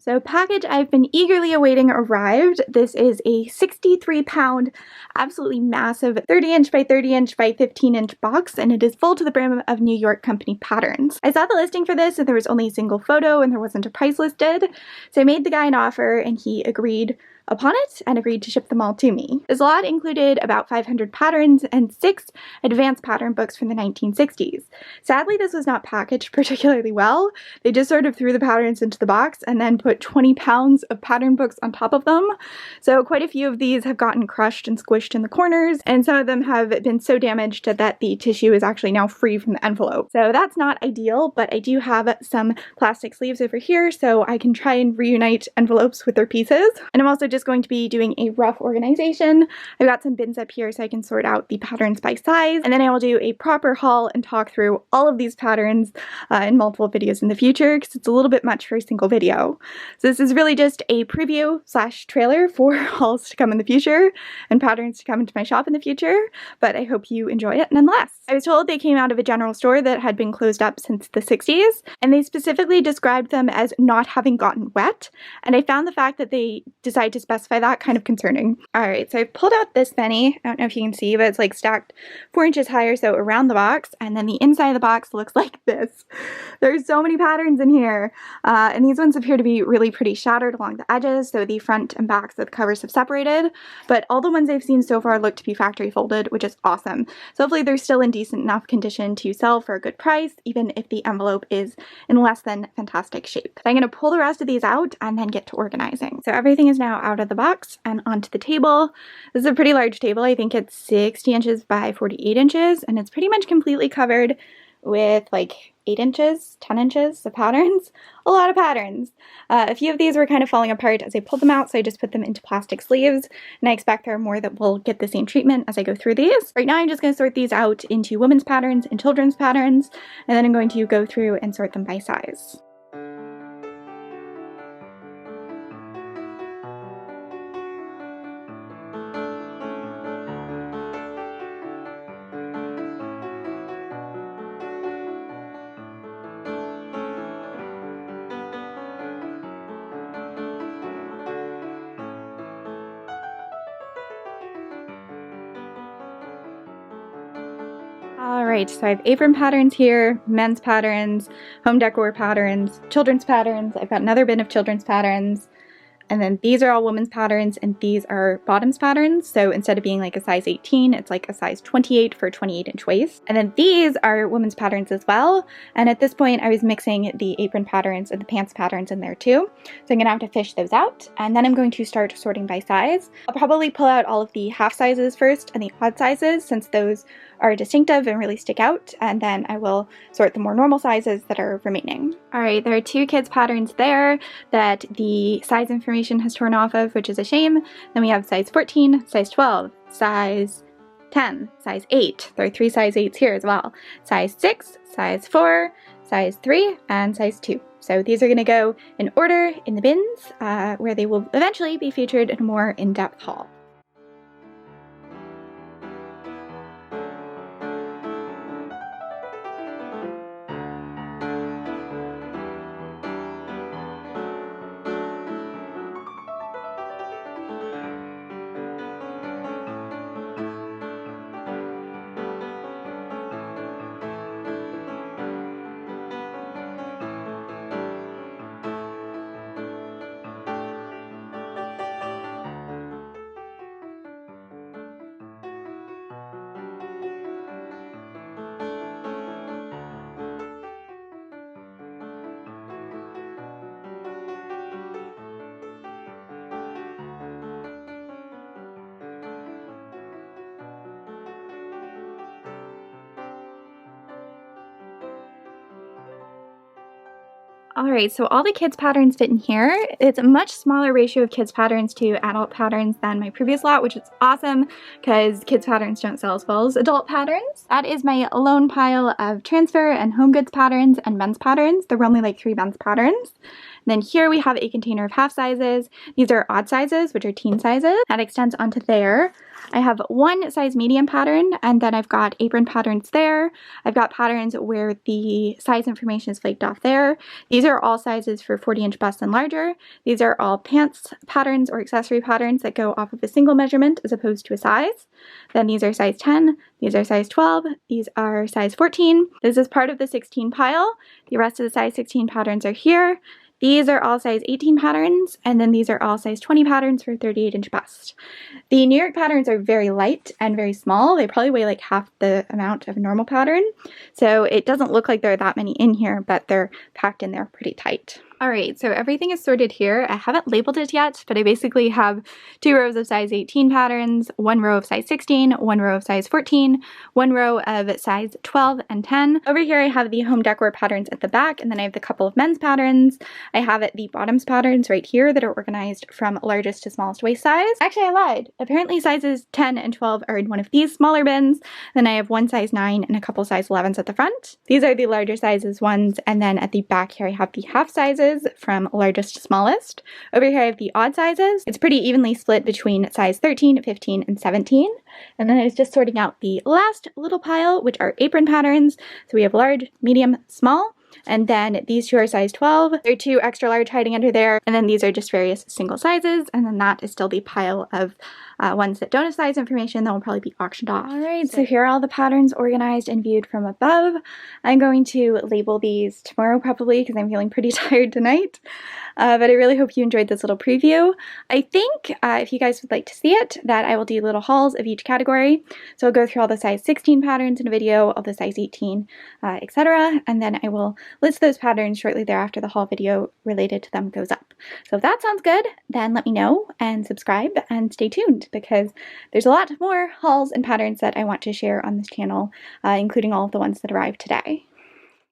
So package I've been eagerly awaiting arrived. This is a 63-pound, absolutely massive 30-inch by 30-inch by 15-inch box, and it is full to the brim of New York company patterns. I saw the listing for this and there was only a single photo and there wasn't a price listed, so I made the guy an offer and he agreed upon it and agreed to ship them all to me. This lot included about 500 patterns and 6 advanced pattern books from the 1960s. Sadly, this was not packaged particularly well. They just sort of threw the patterns into the box and then put 20 pounds of pattern books on top of them. So quite a few of these have gotten crushed and squished in the corners, and some of them have been so damaged that the tissue is actually now free from the envelope. So that's not ideal, but I do have some plastic sleeves over here so I can try and reunite envelopes with their pieces. And I'm also just going to be doing a rough organization. I've got some bins up here so I can sort out the patterns by size, and then I will do a proper haul and talk through all of these patterns in multiple videos in the future because it's a little bit much for a single video. So this is really just a preview / trailer for hauls to come in the future and patterns to come into my shop in the future, but I hope you enjoy it nonetheless. I was told they came out of a general store that had been closed up since the 60s, and they specifically described them as not having gotten wet, and I found the fact that they decided to specify that kind of concerning. Alright, so I've pulled out this many. I don't know if you can see, but it's like stacked 4 inches higher, so around the box, and then the inside of the box looks like this. There's so many patterns in here, and these ones appear to be really pretty shattered along the edges, so the front and backs of the covers have separated, but all the ones I've seen so far look to be factory folded, which is awesome. So hopefully they're still in decent enough condition to sell for a good price, even if the envelope is in less than fantastic shape. So I'm going to pull the rest of these out and then get to organizing. So everything is now out of the box and onto the table. This is a pretty large table. I think it's 60 inches by 48 inches, and it's pretty much completely covered with like 8 inches, 10 inches of patterns. A lot of patterns. A few of these were kind of falling apart as I pulled them out, so I just put them into plastic sleeves, and I expect there are more that will get the same treatment as I go through these. Right now I'm just going to sort these out into women's patterns and children's patterns, and then I'm going to go through and sort them by size. Alright, so I have apron patterns here, men's patterns, home decor patterns, children's patterns. I've got another bin of children's patterns, and then these are all women's patterns, and these are bottoms patterns. So instead of being like a size 18, it's like a size 28 for a 28-inch waist. And then these are women's patterns as well. And at this point, I was mixing the apron patterns and the pants patterns in there too. So I'm gonna have to fish those out, and then I'm going to start sorting by size. I'll probably pull out all of the half sizes first and the odd sizes, since those are distinctive and really stick out, and then I will sort the more normal sizes that are remaining. Alright, there are 2 kids patterns there that the size information has torn off of, which is a shame. Then we have size 14, size 12, size 10, size 8. There are 3 size 8s here as well. Size 6, size 4, size 3, and size 2. So these are going to go in order in the bins, where they will eventually be featured in a more in-depth haul. Alright, so all the kids patterns fit in here. It's a much smaller ratio of kids patterns to adult patterns than my previous lot, which is awesome because kids patterns don't sell as well as adult patterns. That is my lone pile of transfer and home goods patterns and men's patterns. There were only like 3 men's patterns. then here we have a container of half sizes. These are odd sizes, which are teen sizes. That extends onto there. I have one size medium pattern, and then I've got apron patterns there. I've got patterns where the size information is flaked off there. These are all sizes for 40-inch bust and larger. These are all pants patterns or accessory patterns that go off of a single measurement as opposed to a size. Then these are size 10, these are size 12, these are size 14. This is part of the 16 pile. The rest of the size 16 patterns are here. These are all size 18 patterns, and then these are all size 20 patterns for 38-inch bust. The New York patterns are very light and very small. They probably weigh like half the amount of a normal pattern, so it doesn't look like there are that many in here, but they're packed in there pretty tight. Alright, so everything is sorted here. I haven't labeled it yet, but I basically have 2 rows of size 18 patterns, 1 row of size 16, 1 row of size 14, 1 row of size 12 and 10. Over here I have the home decor patterns at the back, and then I have the couple of men's patterns. I have the bottoms patterns right here that are organized from largest to smallest waist size. Actually, I lied. Apparently sizes 10 and 12 are in one of these smaller bins. Then I have one size 9 and a couple size 11s at the front. These are the larger sizes ones, and then at the back here I have the half sizes from largest to smallest. Over here I have the odd sizes. It's pretty evenly split between size 13, 15, and 17. And then I was just sorting out the last little pile, which are apron patterns. So we have large, medium, small. And then these 2 are size 12. There are 2 extra large hiding under there. And then these are just various single sizes. And then that is still the pile of ones that don't have size information that will probably be auctioned off. Alright, so here are all the patterns organized and viewed from above. I'm going to label these tomorrow probably because I'm feeling pretty tired tonight. But I really hope you enjoyed this little preview. I think if you guys would like to see it, that I will do little hauls of each category. So I'll go through all the size 16 patterns in a video, all the size 18, etc. And then I will list those patterns shortly thereafter the haul video related to them goes up. So if that sounds good, then let me know and subscribe and stay tuned because there's a lot more hauls and patterns that I want to share on this channel, including all of the ones that arrived today.